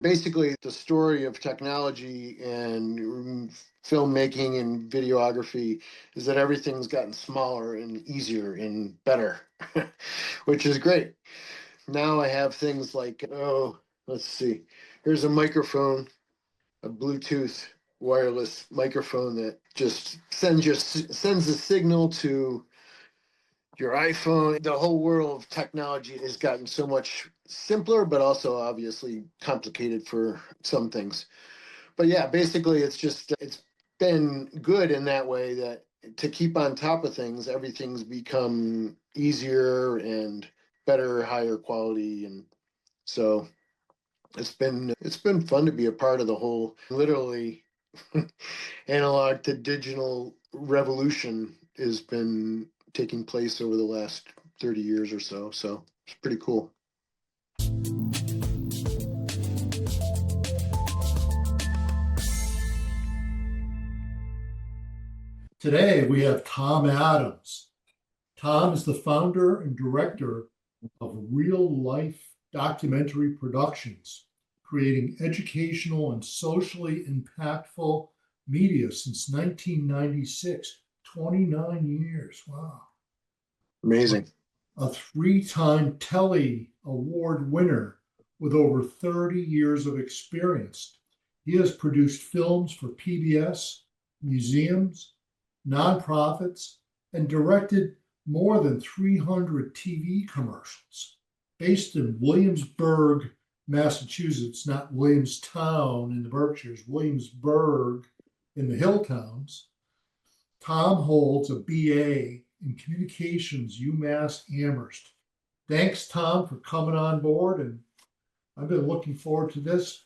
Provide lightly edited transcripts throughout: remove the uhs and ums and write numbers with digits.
Basically, the story of technology and filmmaking and videography is that everything's gotten smaller and easier and better, which is great. Now I have things like, oh, let's see, here's a microphone, a Bluetooth wireless microphone that just sends a signal to your iPhone. The whole world of technology has gotten so much simpler, but also obviously complicated for some things. But yeah, basically, it's been good in that way that to keep on top of things, everything's become easier and better, higher quality, and so it's been fun to be a part of the whole literally analog to digital revolution has been taking place over the last 30 years or so. So it's pretty cool. Today we have Tom Adams. Tom is the founder and director of Reelife Documentary Productions, creating educational and socially impactful media since 1996, 29 years. Wow. Amazing. A three-time Telly Award winner with over 30 years of experience. He has produced films for PBS, museums, nonprofits, and directed more than 300 TV commercials. Based in Williamsburg, Massachusetts, not Williamstown in the Berkshires, Williamsburg in the Hill Towns, Tom holds a BA in Communications, UMass Amherst. Thanks, Tom, for coming on board, and I've been looking forward to this.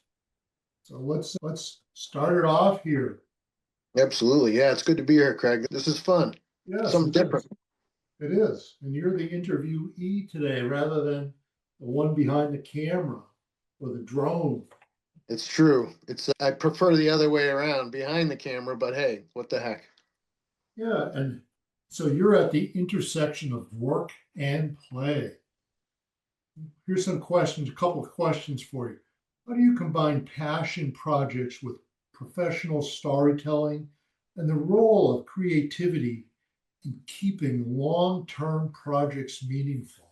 So let's start it off here. Absolutely. Yeah, it's good to be here, Craig. This is fun. Yes, Something different. It is. And you're the interviewee today rather than the one behind the camera or the drone. It's true. I prefer the other way around, behind the camera, but hey, what the heck? Yeah, and so you're at the intersection of work and play. Here's some questions, a couple of questions for you. How do you combine passion projects with professional storytelling and the role of creativity in keeping long-term projects meaningful?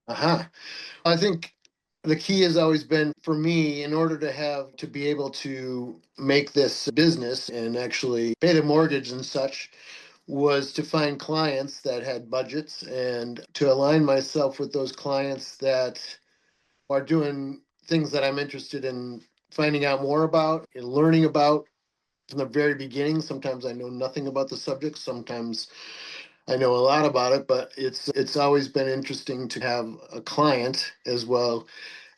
I think the key has always been for me, in order to be able to make this business and actually pay the mortgage and such, was to find clients that had budgets and to align myself with those clients that are doing things that I'm interested in finding out more about and learning about from the very beginning. Sometimes I know nothing about the subject, sometimes I know a lot about it, but it's always been interesting to have a client as well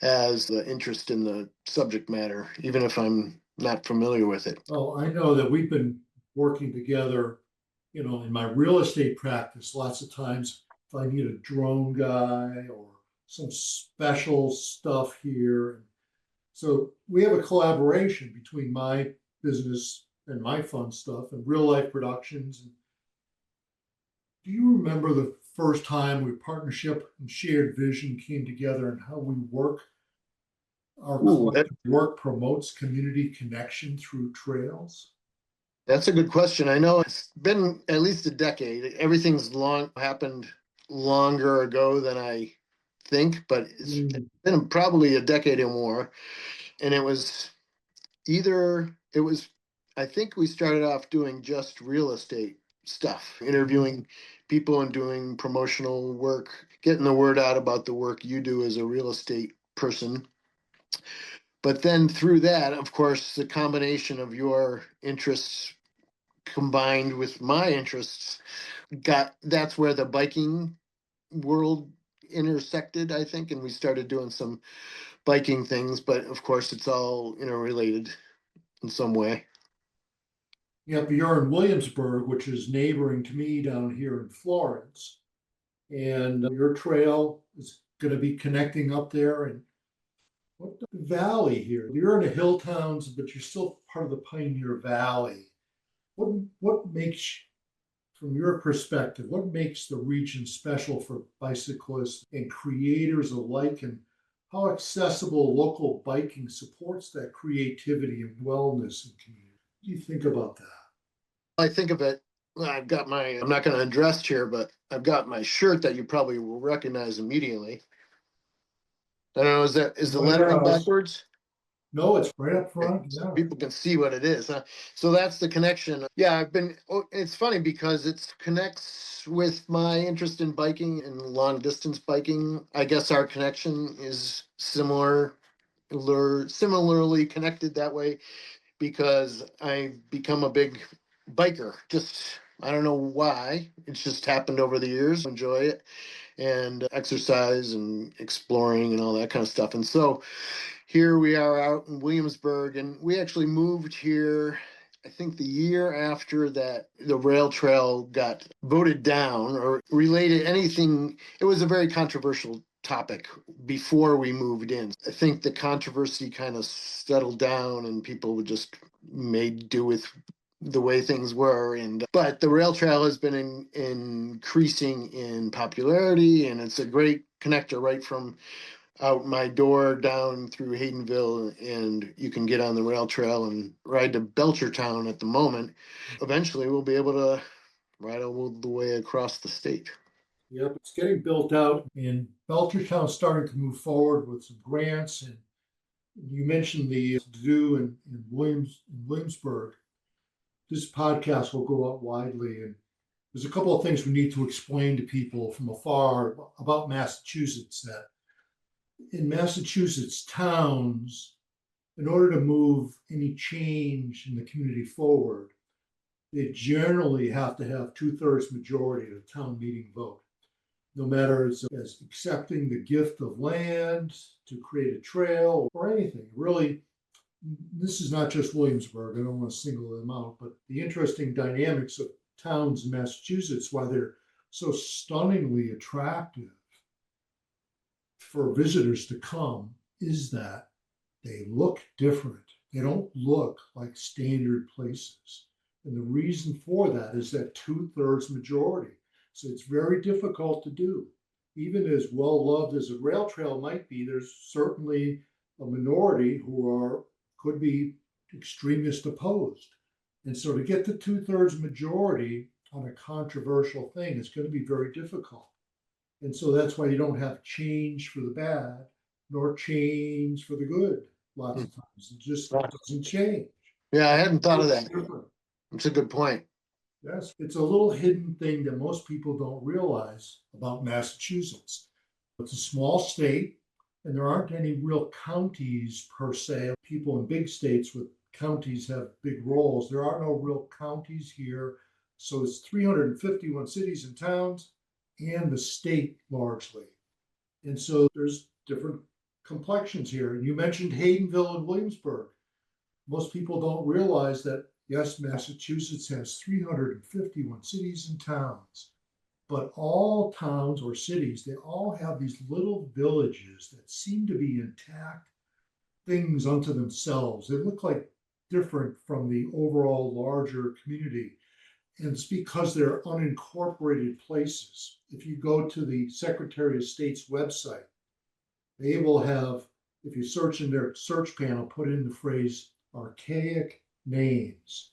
as the interest in the subject matter, even if I'm not familiar with it. Oh, I know that we've been working together, in my real estate practice, lots of times if I need a drone guy or some special stuff here. So we have a collaboration between my business and my fun stuff and Reelife Productions. Do you remember the first time we partnership and shared vision came together and how we work? Our collective work promotes community connection through trails. That's a good question. I know it's been at least a decade. Everything's happened longer ago than I think, but it's been probably a decade or more. And I think we started off doing just real estate stuff, interviewing people and doing promotional work, getting the word out about the work you do as a real estate person. But then through that, of course, the combination of your interests combined with my interests that's where the biking world intersected, I think, and we started doing some biking things, but of course it's all interrelated in some way. Yep, you're in Williamsburg, which is neighboring to me down here in Florence. And your trail is going to be connecting up there. And what the valley here? You're in the hill towns, but you're still part of the Pioneer Valley. What makes, from your perspective, what makes the region special for bicyclists and creators alike? And how accessible local biking supports that creativity and wellness and community. What do you think about that? I think of it, I've got I'm not going to address here, but I've got my shirt that you probably will recognize immediately. I don't know, is the Oh, lettering yeah. backwards? No, it's right up Okay, front. so Yeah. people can see what it is, huh? So that's the connection. Yeah, it's funny because it connects with my interest in biking and long distance biking. I guess our connection is similarly connected that way because I've become a big biker. Just, I don't know why. It's just happened over the years. Enjoy it and exercise and exploring and all that kind of stuff. And so here we are out in Williamsburg, and we actually moved here. I think the year after that, the rail trail got voted down or related anything. It was a very controversial topic before we moved in. I think the controversy kind of settled down, and people would just made do with the way things were. And but the rail trail has been increasing in popularity, and it's a great connector right from out my door down through Haydenville, and you can get on the rail trail and ride to Belchertown at the moment. Eventually, we'll be able to ride all the way across the state. Yep, it's getting built out, and Belchertown's starting to move forward with some grants. And you mentioned the zoo in Williamsburg. This podcast will go out widely, and there's a couple of things we need to explain to people from afar about Massachusetts. That in Massachusetts, towns, in order to move any change in the community forward, they generally have to have two-thirds majority at a town meeting vote. No matter as accepting the gift of land to create a trail or anything. Really, this is not just Williamsburg. I don't want to single them out, but the interesting dynamics of towns in Massachusetts, why they're so stunningly attractive for visitors to come, is that they look different. They don't look like standard places. And the reason for that is that two-thirds majority. So it's very difficult to do. Even as well loved as a rail trail might be, there's certainly a minority who could be extremist opposed. And so to get the two-thirds majority on a controversial thing is going to be very difficult. And so that's why you don't have change for the bad, nor change for the good. Lots of times it just doesn't change. Yeah, I hadn't thought of It's that. different. It's a good point. Yes, it's a little hidden thing that most people don't realize about Massachusetts. It's a small state, and there aren't any real counties per se. People in big states with counties have big roles. There are no real counties here. So it's 351 cities and towns and the state largely. And so there's different complexions here. And you mentioned Haydenville and Williamsburg. Most people don't realize that, yes, Massachusetts has 351 cities and towns, but all towns or cities, they all have these little villages that seem to be intact things unto themselves. They look like different from the overall larger community. And it's because they're unincorporated places. If you go to the Secretary of State's website, they will have, if you search in their search panel, put in the phrase archaic names.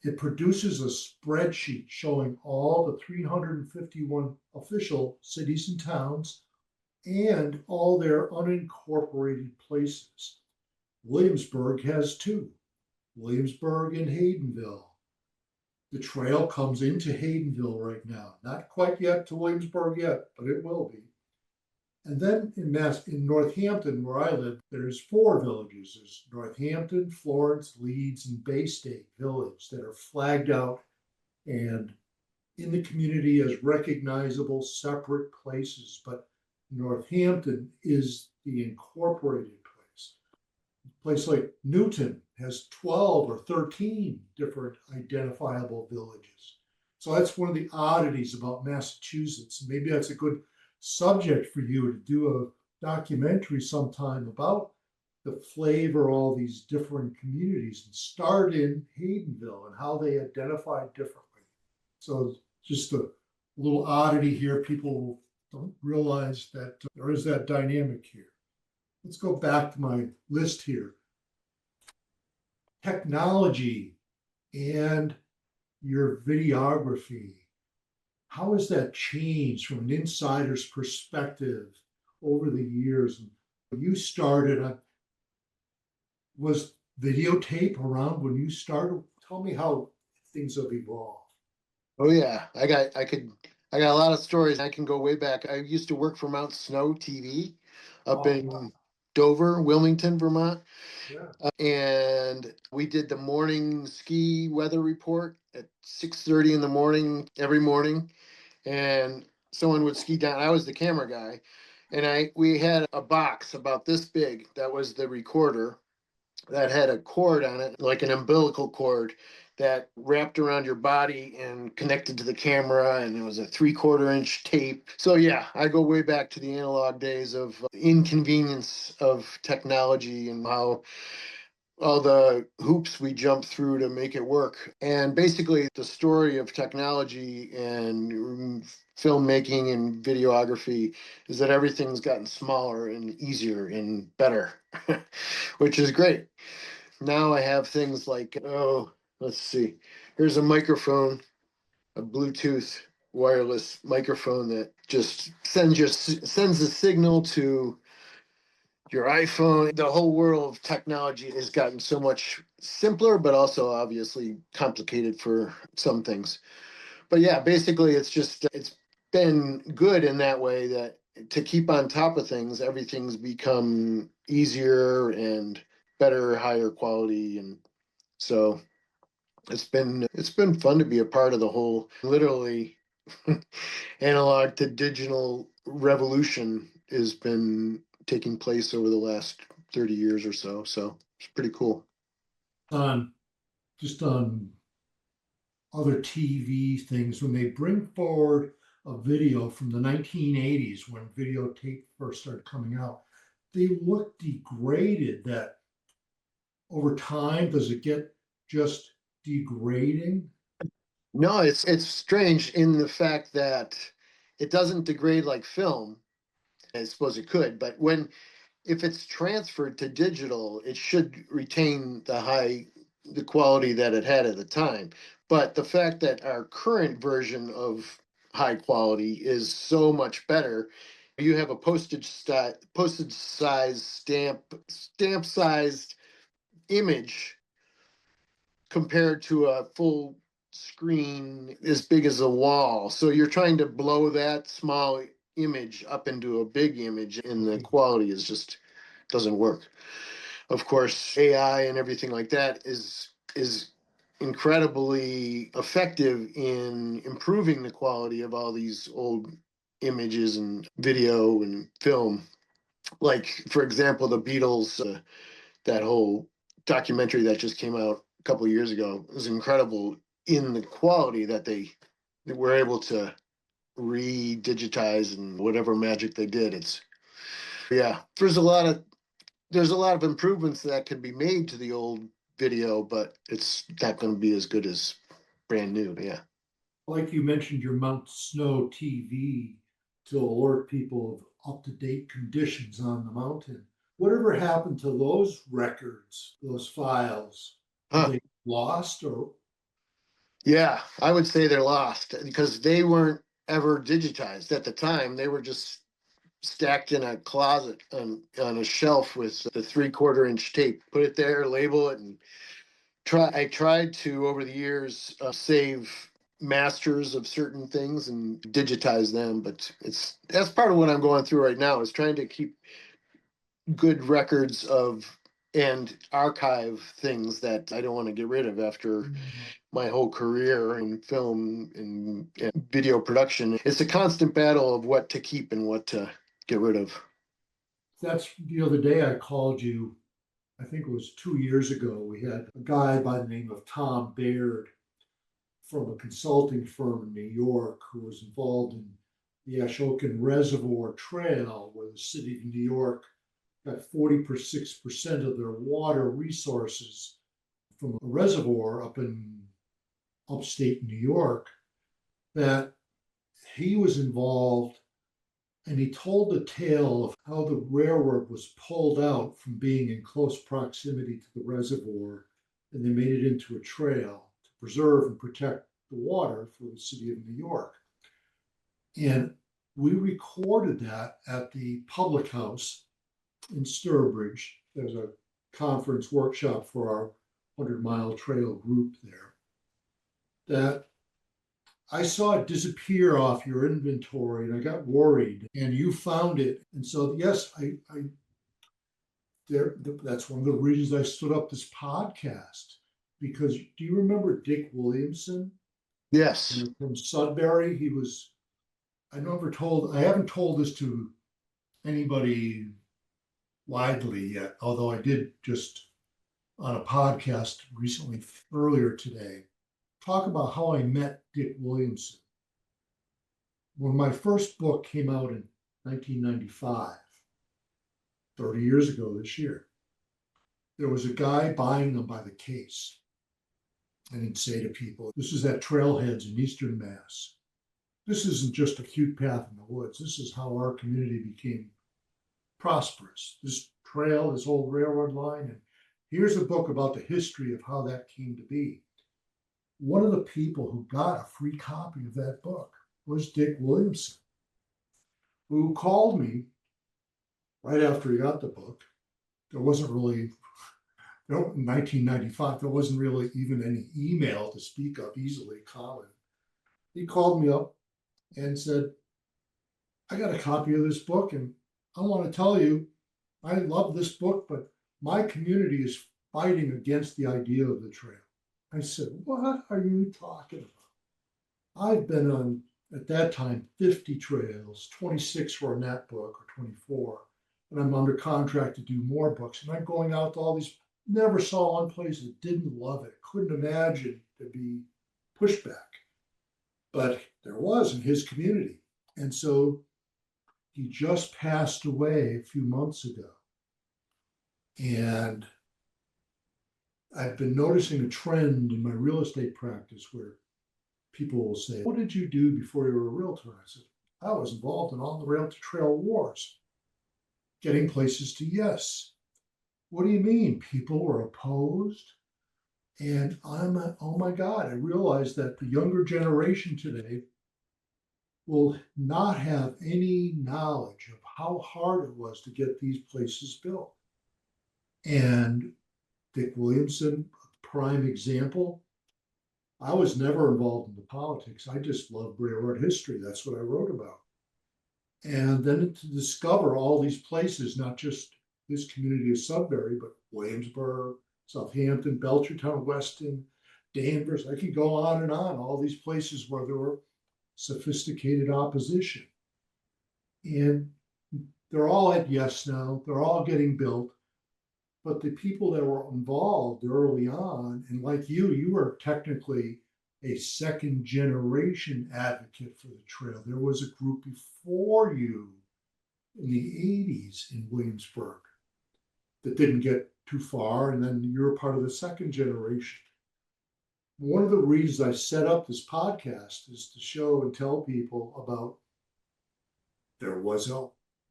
It produces a spreadsheet showing all the 351 official cities and towns and all their unincorporated places. Williamsburg has two, Williamsburg and Haydenville. The trail comes into Haydenville right now, not quite yet to Williamsburg yet, but it will be. And then in Northampton, where I live, there's four villages. There's Northampton, Florence, Leeds, and Bay State Village that are flagged out and in the community as recognizable separate places. But Northampton is the incorporated place. A place like Newton has 12 or 13 different identifiable villages. So that's one of the oddities about Massachusetts. Maybe that's a good subject for you to do a documentary sometime about the flavor of all these different communities and start in Haydenville and how they identify differently. So just a little oddity here. People don't realize that there is that dynamic here. let's go back to my list here. Technology and your videography. How has that changed from an insider's perspective over the years? You started, was videotape around when you started? Tell me how things have evolved. Oh yeah, I got a lot of stories. I can go way back. I used to work for Mount Snow TV up Oh, in Dover, Wilmington, Vermont. yeah. And we did the morning ski weather report at 6:30 in the morning every morning. And someone would ski down. I was the camera guy, and I we had a box about this big that was the recorder that had a cord on it, like an umbilical cord that wrapped around your body and connected to the camera. And it was a 3/4 inch tape. So, yeah, I go way back to the analog days of inconvenience of technology and how all the hoops we jumped through to make it work. And basically, the story of technology and filmmaking and videography is that everything's gotten smaller and easier and better, which is great. Now I have things like, oh, let's see, here's a microphone, a Bluetooth wireless microphone that just sends a signal to your iPhone. The whole world of technology has gotten so much simpler, but also obviously complicated for some things. But yeah, basically, it's been good in that way that to keep on top of things, everything's become easier and better, higher quality, and so it's been fun to be a part of the whole literally analog to digital revolution has been taking place over the last 30 years or so. So it's pretty cool. On just on other TV things, when they bring forward a video from the 1980s when videotape first started coming out, they look degraded. That over time, does it get just degrading? No, it's strange in the fact that it doesn't degrade like film. I suppose it could, but when if it's transferred to digital, it should retain the quality that it had at the time. But the fact that our current version of high quality is so much better, you have a postage size stamp sized image compared to a full screen as big as a wall. So you're trying to blow that small image up into a big image, and the quality is just doesn't work. Of course, AI and everything like that is incredibly effective in improving the quality of all these old images and video and film. Like, for example, the Beatles, that whole documentary that just came out a couple of years ago was incredible in the quality that they were able to re-digitize and whatever magic they did. It's yeah, there's a lot of improvements that can be made to the old video, but it's not going to be as good as brand new. Yeah. Like you mentioned, your Mount Snow TV to alert people of up-to-date conditions on the mountain. Whatever happened to those records, those files? Are Huh. they lost or? Yeah, I would say they're lost because they weren't ever digitized at the time. They were just stacked in a closet on a shelf with the 3/4 inch tape. Put it there, label it, and I tried to over the years save masters of certain things and digitize them, but that's part of what I'm going through right now is trying to keep good records of and archive things that I don't want to get rid of after my whole career in film and video production. It's a constant battle of what to keep and what to get rid of. That's the other day I called you, I think it was 2 years ago. We had a guy by the name of Tom Baird from a consulting firm in New York who was involved in the Ashokan Reservoir Trail, where the city of New York got 46% of their water resources from a reservoir up in upstate New York. That he was involved And he told the tale of how the railroad was pulled out from being in close proximity to the reservoir, and they made it into a trail to preserve and protect the water for the city of New York. And we recorded that at the public house in Sturbridge. There's a conference workshop for our 100-mile trail group there. That I saw it disappear off your inventory, and I got worried. And you found it, and so yes, that's one of the reasons I stood up this podcast. Because do you remember Dick Williamson Yes. from Sudbury? He was. I haven't told this to anybody widely yet, although I did just on a podcast recently, earlier today, talk about how I met Dick Williamson. When my first book came out in 1995, 30 years ago this year, there was a guy buying them by the case. And he'd say to people, this is at Trailheads in Eastern Mass. This isn't just a cute path in the woods. This is how our community became prosperous. This trail, this old railroad line, and here's a book about the history of how that came to be. One of the people who got a free copy of that book was Dick Williamson, who called me right after he got the book. There wasn't really, in 1995, there wasn't really even any email to speak of easily common. He called me up and said, I got a copy of this book, and I want to tell you, I love this book, but my community is fighting against the idea of the trail. I said, what are you talking about? I've been on, at that time, 50 trails, 26 were in that book, or 24, and I'm under contract to do more books. And I'm going out to all these, never saw one place that didn't love it, couldn't imagine there'd be pushback. But there was in his community. And so he just passed away a few months ago. And I've been noticing a trend in my real estate practice where people will say, what did you do before you were a realtor? I said, I was involved in all the rail to trail wars, getting places to yes. What do you mean? People were opposed? And oh my God, I realized that the younger generation today will not have any knowledge of how hard it was to get these places built. And Dick Williamson, prime example. I was never involved in the politics. I just loved railroad history. That's what I wrote about. And then to discover all these places, not just this community of Sudbury, but Williamsburg, Southampton, Belchertown, Weston, Danvers. I could go on and on, all these places where there were sophisticated opposition. And they're all at yes now. They're all getting built. But the people that were involved early on, and like you were technically a second generation advocate for the trail. There was a group before you in the 80s in Williamsburg that didn't get too far, and then you're part of the second generation. One of the reasons I set up this podcast is to show and tell people about there was a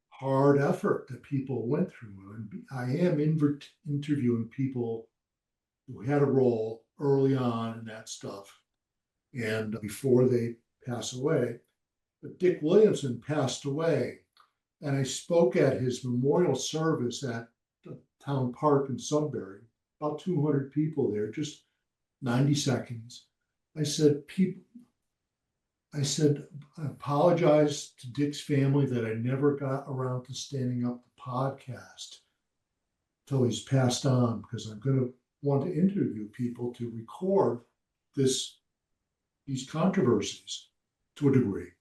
hard effort that people went through. And I am interviewing people who had a role early on in that stuff and before they pass away. But Dick Williamson passed away, and I spoke at his memorial service at the town park in Sudbury, about 200 people there, just 90 seconds. I said, I apologize to Dick's family that I never got around to standing up the podcast till he's passed on, because I'm going to want to interview people to record these controversies to a degree.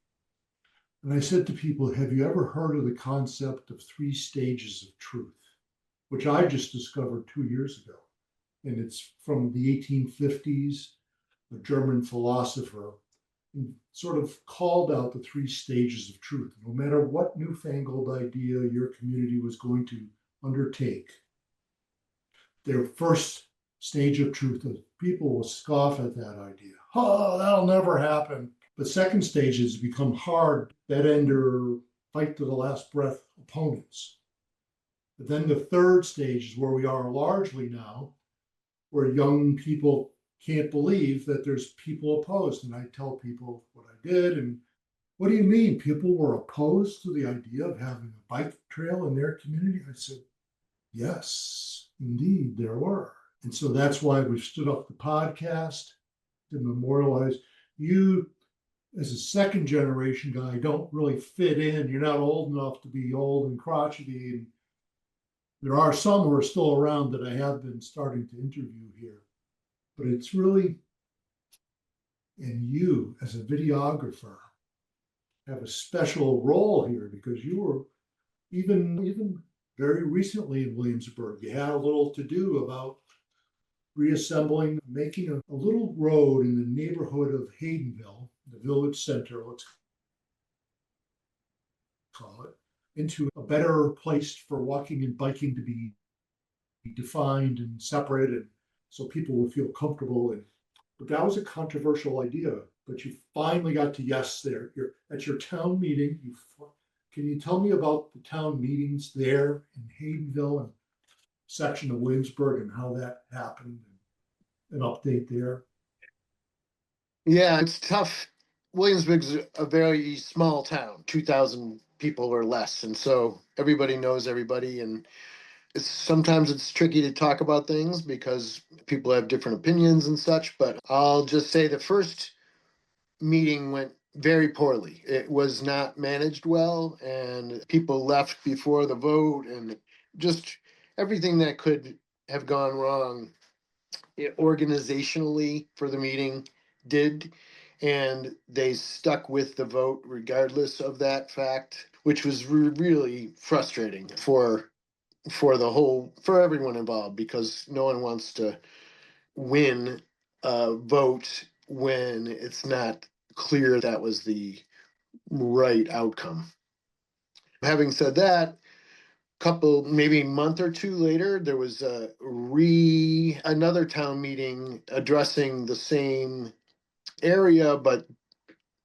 And I said to people, have you ever heard of the concept of 3 stages of truth, which I just discovered 2 years ago? And it's from the 1850s, a German philosopher sort of called out the 3 stages of truth. No matter what newfangled idea your community was going to undertake, their first stage of truth is people will scoff at that idea. Oh, that'll never happen. The second stage has become hard, dead ender fight to the last breath opponents. But then the third stage is where we are largely now, where young people can't believe that there's people opposed. And I tell people what I did. And what do you mean? People were opposed to the idea of having a bike trail in their community? I said, yes, indeed, there were. And so that's why we've stood up the podcast to memorialize you. As a second generation guy, don't really fit in. You're not old enough to be old and crotchety. And there are some who are still around that I have been starting to interview here. But it's really, and you as a videographer have a special role here because you were even very recently in Williamsburg. You had a little to do about reassembling, making a little road in the neighborhood of Haydenville, the village center, let's call it, into a better place for walking and biking to be defined and separated so people would feel comfortable. But that was a controversial idea, but you finally got to yes there. You're at your town meeting. Can you tell me about the town meetings there in Haydenville and section of Williamsburg and how that happened and an update there? Yeah, it's tough. Williamsburg's a very small town, 2,000 people or less. And so everybody knows everybody. And sometimes it's tricky to talk about things because people have different opinions and such. But I'll just say the first meeting went very poorly. It was not managed well, and people left before the vote, and just everything that could have gone wrong organizationally for the meeting did. And they stuck with the vote regardless of that fact, which was really frustrating for everyone involved, because no one wants to win a vote when it's not clear that was the right outcome. Having said that, couple maybe month or two later, there was another town meeting addressing the same area, but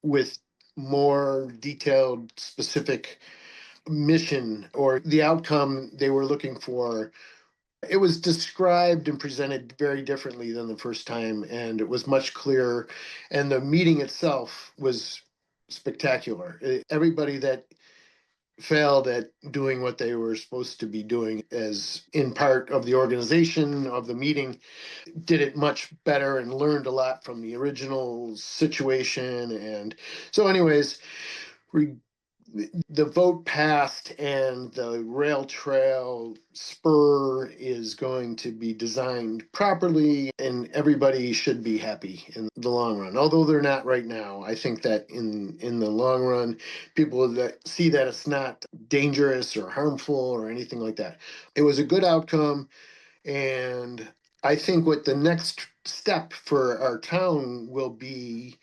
with more detailed, specific mission or the outcome they were looking for. It was described and presented very differently than the first time, and it was much clearer. And the meeting itself was spectacular. Everybody that failed at doing what they were supposed to be doing as in part of the organization of the meeting did it much better and learned a lot from the original situation. And so anyways, the vote passed, and the rail trail spur is going to be designed properly, and everybody should be happy in the long run. Although they're not right now, I think that in the long run, people that see that it's not dangerous or harmful or anything like that. It was a good outcome, and I think what the next step for our town will be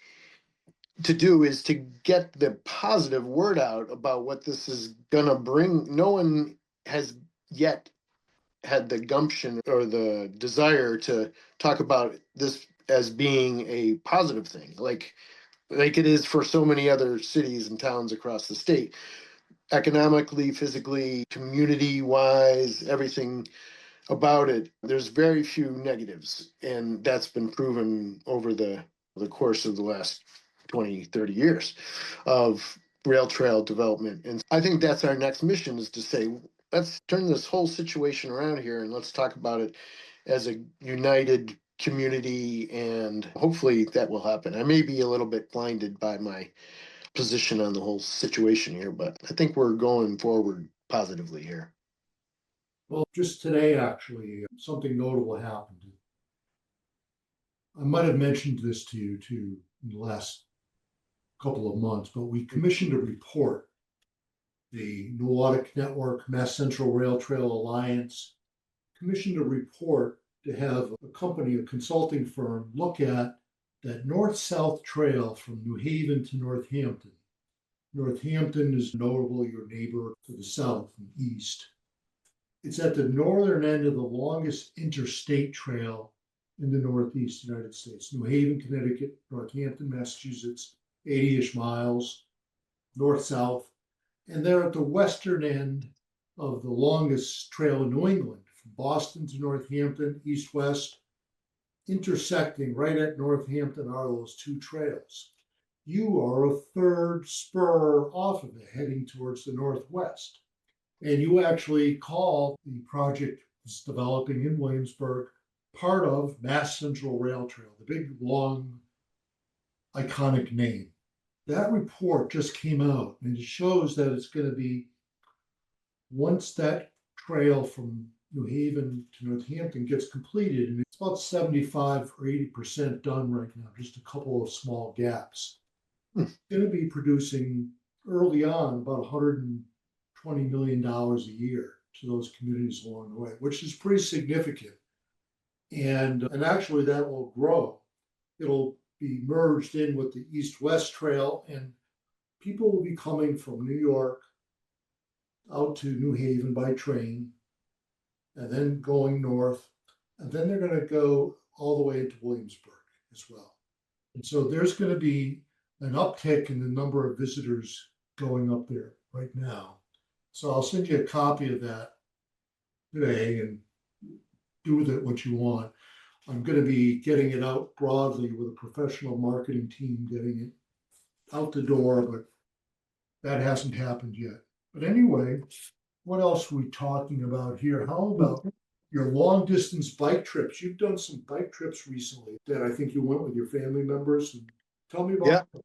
to do is to get the positive word out about what this is gonna bring. No one has yet had the gumption or the desire to talk about this as being a positive thing, like it is for so many other cities and towns across the state, economically, physically, community wise, everything about it. There's very few negatives, and that's been proven over the course of the last 20, 30 years of rail trail development. And I think that's our next mission, is to say, let's turn this whole situation around here and let's talk about it as a united community, and hopefully that will happen. I may be a little bit blinded by my position on the whole situation here, but I think we're going forward positively here. Well, just today, actually, something notable happened. I might have mentioned this to you too in the last couple of months, but we commissioned a report. The Nordic Network Mass Central Rail Trail Alliance commissioned a report to have a company, a consulting firm, look at that north-south trail from New Haven to Northampton. Northampton is notable, your neighbor to the south and east. It's at the northern end of the longest interstate trail in the Northeast United States. New Haven, Connecticut, Northampton, Massachusetts, 80-ish miles, north-south. And they're at the western end of the longest trail in New England, from Boston to Northampton, east-west, intersecting right at Northampton are those two trails. You are a third spur off of it, heading towards the northwest. And you actually call the project that's developing in Williamsburg part of Mass Central Rail Trail, the big, long, iconic name. That report just came out, and it shows that it's going to be, once that trail from New Haven to Northampton gets completed, and it's about 75 or 80% done right now, just a couple of small gaps. It's going to be producing early on about $120 million a year to those communities along the way, which is pretty significant. And actually that will grow. It'll be merged in with the East-West Trail, and people will be coming from New York out to New Haven by train, and then going north, and then they're going to go all the way into Williamsburg as well. And so there's going to be an uptick in the number of visitors going up there right now. So I'll send you a copy of that today and do with it what you want. I'm going to be getting it out broadly with a professional marketing team, getting it out the door, but that hasn't happened yet. But anyway, what else are we talking about here? How about your long distance bike trips? You've done some bike trips recently that I think you went with your family members. And tell me about those.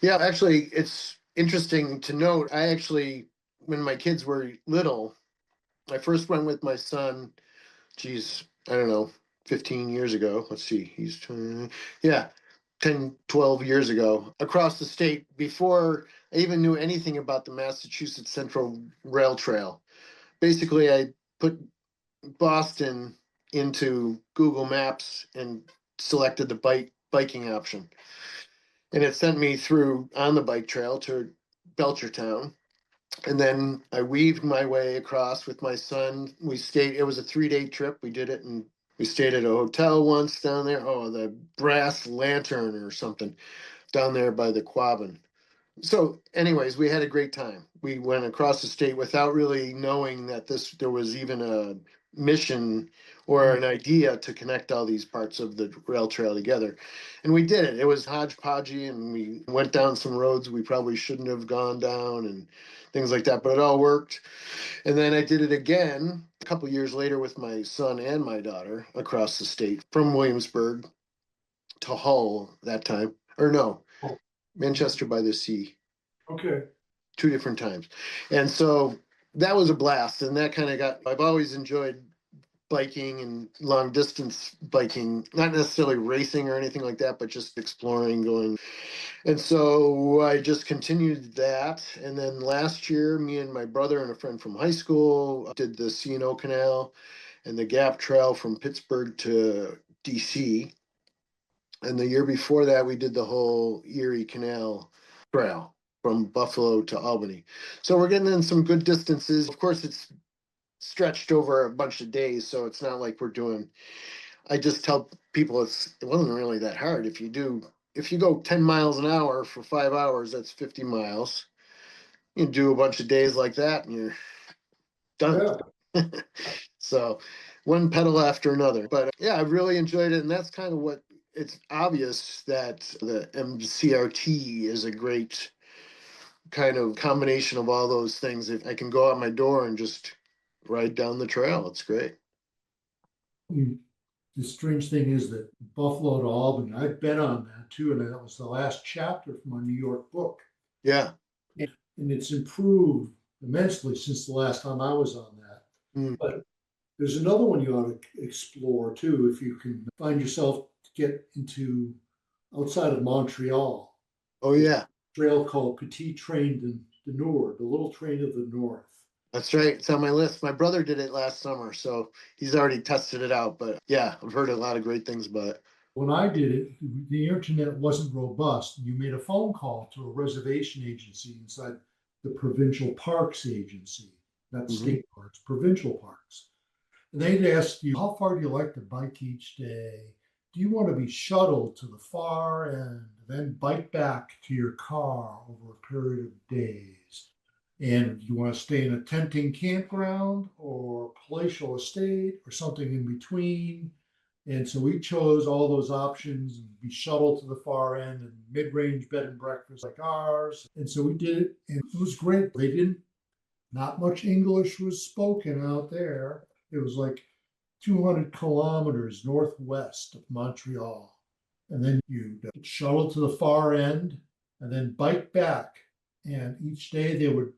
Yeah, actually, it's interesting to note. I actually, when my kids were little, I first went with my son, geez, I don't know, 15 years ago. Let's see, he's 20, yeah, 10, 12 years ago, across the state before I even knew anything about the Massachusetts Central Rail Trail. Basically, I put Boston into Google Maps and selected the biking option. And it sent me through on the bike trail to Belchertown. And then I weaved my way across with my son. It was a 3-day trip. We did it, and we stayed at a hotel once down there. Oh, the Brass Lantern or something down there by the Quabbin. So anyways, we had a great time. We went across the state without really knowing that there was even a mission or an idea to connect all these parts of the rail trail together. And we did it. It was hodgepodgey, and we went down some roads we probably shouldn't have gone down and things like that, but it all worked. And then I did it again a couple years later with my son and my daughter across the state from Williamsburg to Hull that time. Or no, Manchester by the Sea. Okay. 2 different times. And so that was a blast. And that kind of I've always enjoyed biking and long distance biking, not necessarily racing or anything like that, but just exploring, going. And so I just continued that. And then last year, me and my brother and a friend from high school did the C&O Canal and the Gap Trail from Pittsburgh to DC. And the year before that, we did the whole Erie Canal Trail from Buffalo to Albany. So we're getting in some good distances. Of course, it's stretched over a bunch of days, so it's not like I just tell people it wasn't really that hard. If you go 10 miles an hour for 5 hours, that's 50 miles. You do a bunch of days like that and you're done. Yeah. So one pedal after another. But yeah, I really enjoyed it. And that's kind of what it's obvious that the MCRT is a great kind of combination of all those things. If I can go out my door and just ride down the trail, it's great. The strange thing is that Buffalo to Albany, I've been on that too, and that was the last chapter from my New York book. Yeah. And it's improved immensely since the last time I was on that. But there's another one you ought to explore too, if you can find yourself to get into outside of Montreal. Oh yeah. Trail called Petit Train de Nord, the Little Train of the North. That's right. It's on my list. My brother did it last summer, so he's already tested it out. But yeah, I've heard a lot of great things about it. When I did it, the internet wasn't robust. You made a phone call to a reservation agency inside the Provincial Parks Agency, not state parks, provincial parks. And they'd ask you, how far do you like to bike each day? Do you want to be shuttled to the far end, then bike back to your car over a period of days? And you want to stay in a tenting campground or palatial estate or something in between. And so we chose all those options and be shuttled to the far end and mid-range bed and breakfast like ours. And so we did it, and it was great. They didn't, not much English was spoken out there. It was like 200 kilometers northwest of Montreal. And then you shuttle to the far end and then bike back. And each day they would,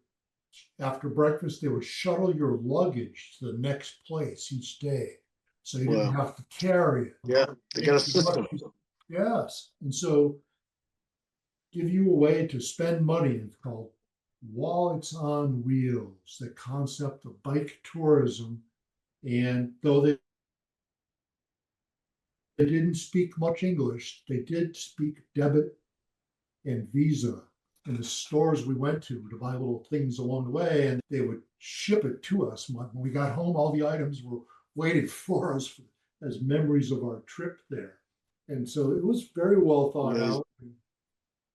after breakfast, they would shuttle your luggage to the next place each day. So you didn't Wow. have to carry it. Yeah, they got a system. Yes. And so give you a way to spend money. It's called Wallets on Wheels, the concept of bike tourism. And though they didn't speak much English, they did speak debit and Visa in the stores we went to buy little things along the way, and they would ship it to us. When we got home, all the items were waiting for us as memories of our trip there. And so it was very well thought Amazing. out.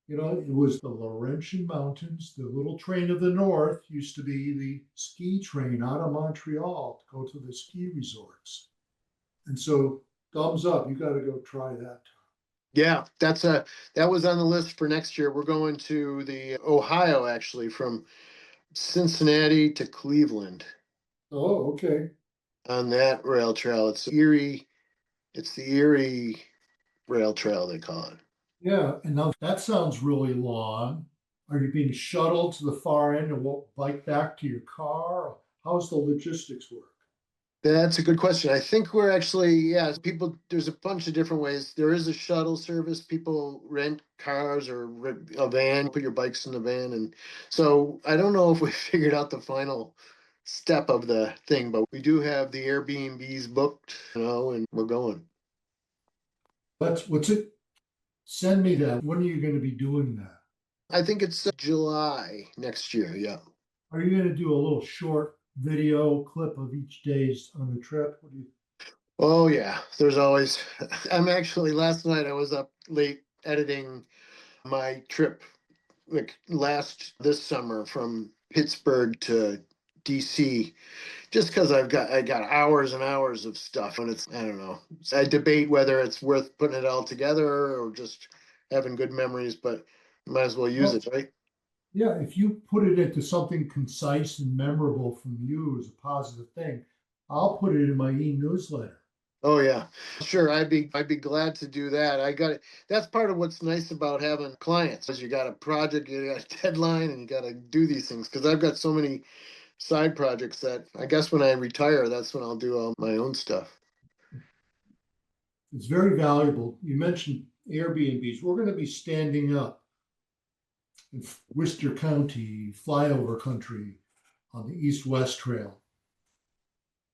You know, it was the Laurentian Mountains. The little train of the north used to be the ski train out of Montreal to go to the ski resorts. And so, thumbs up, you got to go try that. Yeah, that was on the list for next year. We're going to the Ohio, actually, from Cincinnati to Cleveland Oh, okay. on that rail trail. It's the Erie Rail Trail, they call it. Yeah, and now that sounds really long. Are you being shuttled to the far end and walk bike back to your car? How's the logistics work? That's a good question. I think we're actually, yeah, people, there's a bunch of different ways. There is a shuttle service. People rent cars or a van, put your bikes in the van. And so I don't know if we figured out the final step of the thing, but we do have the Airbnbs booked, and we're going. What's it? Send me that. When are you going to be doing that? I think it's July next year. Yeah. Are you going to do a little short video clip of each day's on the trip? What do you? Oh, yeah. There's always, I'm actually, last night I was up late editing my trip like this summer from Pittsburgh to DC, just because I got hours and hours of stuff, and it's, I don't know. I debate whether it's worth putting it all together or just having good memories, but might as well use Well, it, right? yeah, if you put it into something concise and memorable from you as a positive thing, I'll put it in my e-newsletter. Oh yeah, sure. I'd be glad to do that. I got it. That's part of what's nice about having clients is you got a project, you got a deadline, and you got to do these things. Because I've got so many side projects that I guess when I retire, that's when I'll do all my own stuff. It's very valuable. You mentioned Airbnbs. We're going to be standing up in Worcester County, flyover country on the East-West Trail.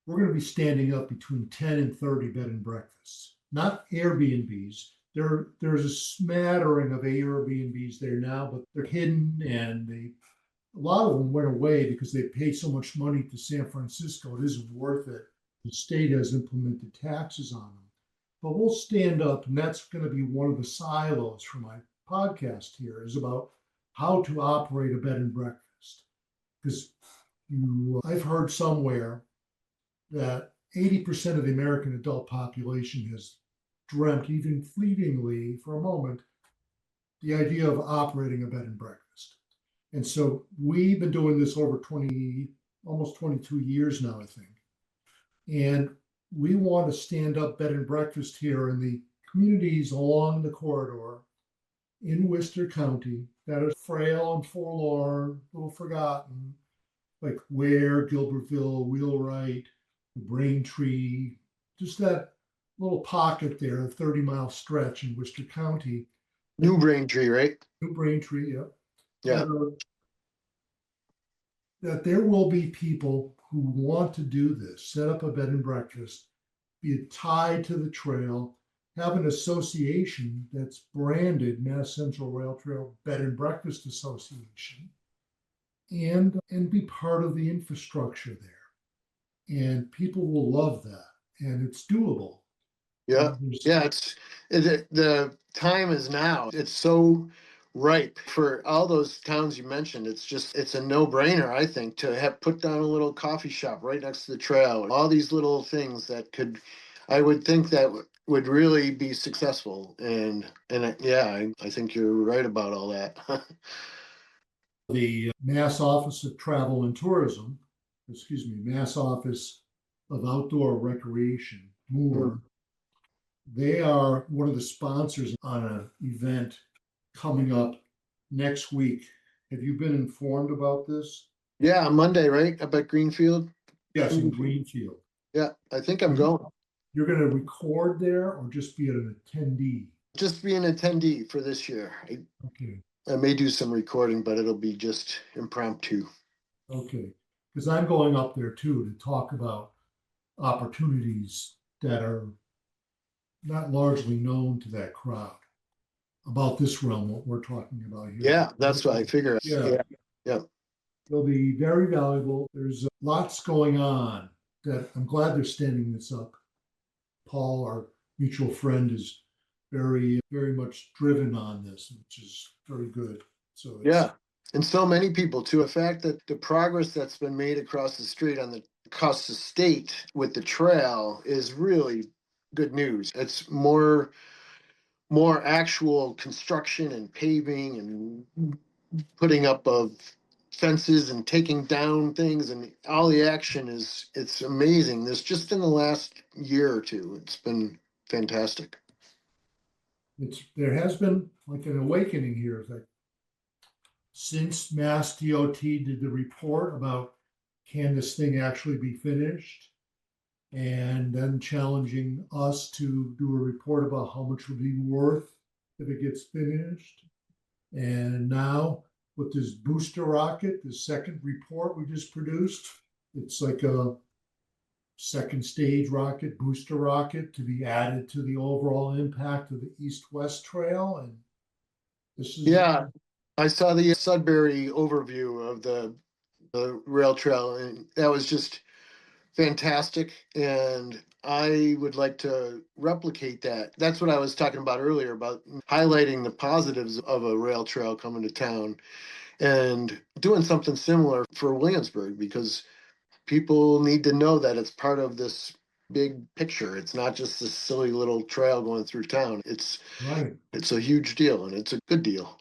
We're going to be standing up between 10 and 30 bed and breakfasts, not Airbnbs. There's a smattering of Airbnbs there now, but they're hidden, and a lot of them went away because they pay so much money to San Francisco. It isn't worth it. The state has implemented taxes on them. But we'll stand up, and that's going to be one of the silos for my podcast here is about how to operate a bed and breakfast. Because I've heard somewhere that 80% of the American adult population has dreamt, even fleetingly for a moment, the idea of operating a bed and breakfast. And so we've been doing this over 20, almost 22 years now, I think. And we want to stand up bed and breakfast here in the communities along the corridor in Worcester County that are frail and forlorn, a little forgotten, like Ware, Gilbertville, Wheelwright, Braintree, just that little pocket there, a 30-mile stretch in Worcester County. New Braintree, right? New Braintree, yeah. Yeah. That there will be people who want to do this, set up a bed and breakfast, be tied to the trail, have an association that's branded Mass Central Rail Trail Bed and Breakfast Association, and be part of the infrastructure there. And people will love that, and it's doable. Yeah. Yeah. The time is now. It's so Right. For all those towns you mentioned, it's a no-brainer, I think, to have put down a little coffee shop right next to the trail. All these little things that could, I would think that would really be successful. Yeah, I think you're right about all that. The Mass Office of Travel and Tourism, excuse me, Mass Office of Outdoor Recreation, MOOR, they are one of the sponsors on an event coming up next week. Have you been informed about this? Yeah, on Monday, right? Up at Greenfield. Yes, in Greenfield. Yeah, I think I'm Are you- going. You're going to record there or just be an attendee? Just be an attendee for this year. Okay, I may do some recording, but it'll be just impromptu. okay. Because I'm going up there too to talk about opportunities that are not largely known to that crowd about this realm, what we're talking about here. Yeah, that's what I figure. Yeah, Yeah, yeah. they'll be very valuable. There's lots going on that I'm glad they're standing this up. Paul, our mutual friend, is very much driven on this, which is very good. So it's Yeah. And so many people too. The fact that the progress that's been made across the street across the state with the trail is really good news. It's more actual construction and paving and putting up of fences and taking down things, and all the action it's amazing. This just in the last year or two, it's been fantastic. there has been like an awakening here that since Mass DOT did the report about can this thing actually be finished, and then challenging us to do a report about how much would be worth if it gets finished. And now with this booster rocket, the second report we just produced, it's like a second stage rocket, booster rocket to be added to the overall impact of the East-West Trail. And this is Yeah, I saw the Sudbury overview of the rail trail, and that was just fantastic. And I would like to replicate that. That's what I was talking about earlier about highlighting the positives of a rail trail coming to town and doing something similar for Williamsburg, because people need to know that it's part of this big picture. It's not just this silly little trail going through town. right. It's a huge deal, and it's a good deal.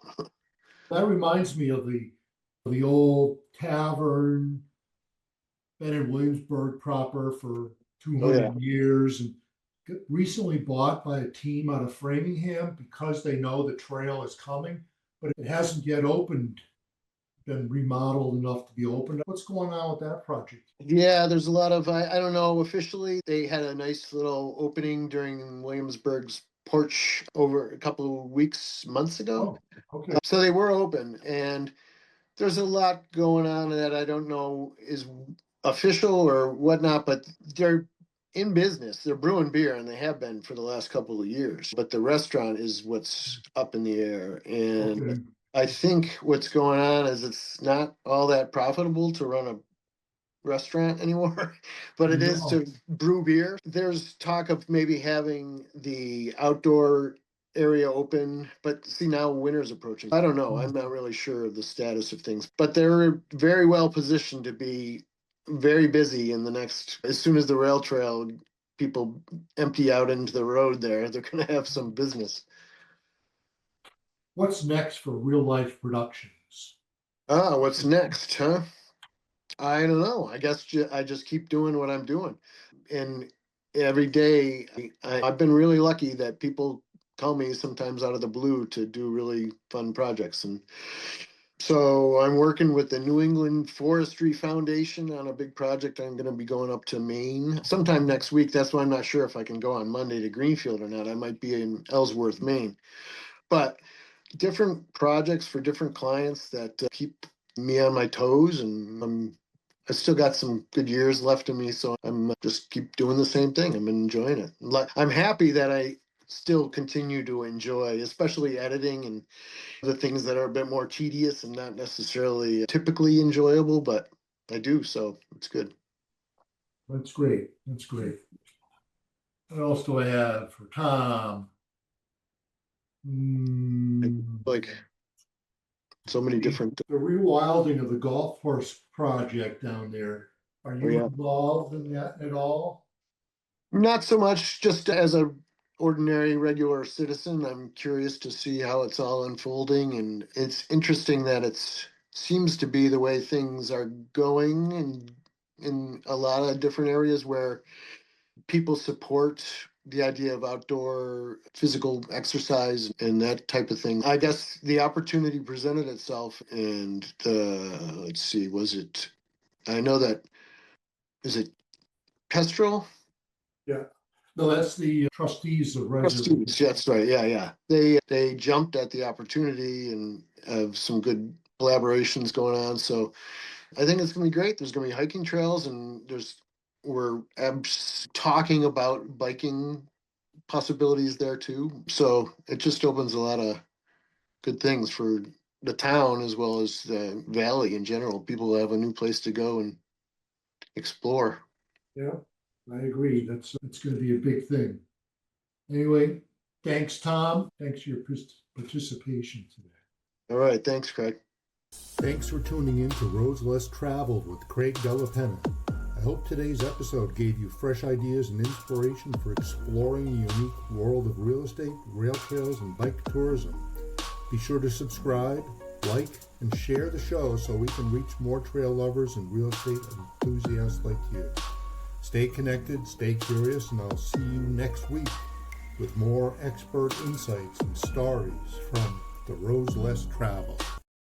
That reminds me of the old tavern, been in Williamsburg proper for Oh yeah. 200 years and recently bought by a team out of Framingham because they know the trail is coming, but it hasn't yet opened, been remodeled enough to be opened. What's going on with that project? Yeah, there's a lot of I don't know, officially they had a nice little opening during Williamsburg's porch over a couple of weeks, months ago. Oh, okay. So they were open, and there's a lot going on that I don't know is official or whatnot, but they're in business. They're brewing beer, and they have been for the last couple of years. But the restaurant is what's up in the air. And Okay. I think what's going on is it's not all that profitable to run a restaurant anymore, but it is No. to brew beer. There's talk of maybe having the outdoor area open, but see, now winter's approaching. I don't know. I'm not really sure of the status of things, but they're very well positioned to be very busy in the next, as soon as the rail trail people empty out into the road there, they're going to have some business. What's next for Reelife Productions? Ah, what's next, huh? I don't know. I guess I just keep doing what I'm doing. And every day, I've been really lucky that people call me sometimes out of the blue to do really fun projects. And so I'm working with the New England Forestry Foundation on a big project. I'm going to be going up to Maine sometime next week. That's why I'm not sure if I can go on Monday to Greenfield or not. I might be in Ellsworth, Maine. But different projects for different clients that keep me on my toes, and I still got some good years left in me, so I'm just keep doing the same thing. I'm enjoying it. I'm happy that I still continue to enjoy, especially editing and the things that are a bit more tedious and not necessarily typically enjoyable, but I do, so it's good. That's great. That's great. What else do I have for Tom? Like, Hmm. So many different. The rewilding of the golf course project down there, are Oh, you yeah. involved in that at all? Not so much just as a ordinary regular citizen. I'm curious to see how it's all unfolding, and it's interesting that it's seems to be the way things are going and in a lot of different areas where people support the idea of outdoor physical exercise and that type of thing. I guess the opportunity presented itself, and let's see, was it? I know that is it Kestrel? Yeah. No, that's the trustees of residents. Trustees, that's right. Yeah, yeah. They jumped at the opportunity and have some good collaborations going on. So I think it's gonna be great. There's gonna be hiking trails, and we're talking about biking possibilities there too. So it just opens a lot of good things for the town as well as the valley in general. People have a new place to go and explore. Yeah, I agree. It's going to be a big thing. Anyway, thanks, Tom. Thanks for your participation today. All right, thanks, Craig. Thanks for tuning in to Roads Less Traveled with Craig Della Penna. I hope today's episode gave you fresh ideas and inspiration for exploring the unique world of real estate, rail trails, and bike tourism. Be sure to subscribe, like, and share the show so we can reach more trail lovers and real estate enthusiasts like you. Stay connected, stay curious, and I'll see you next week with more expert insights and stories from the roads less traveled.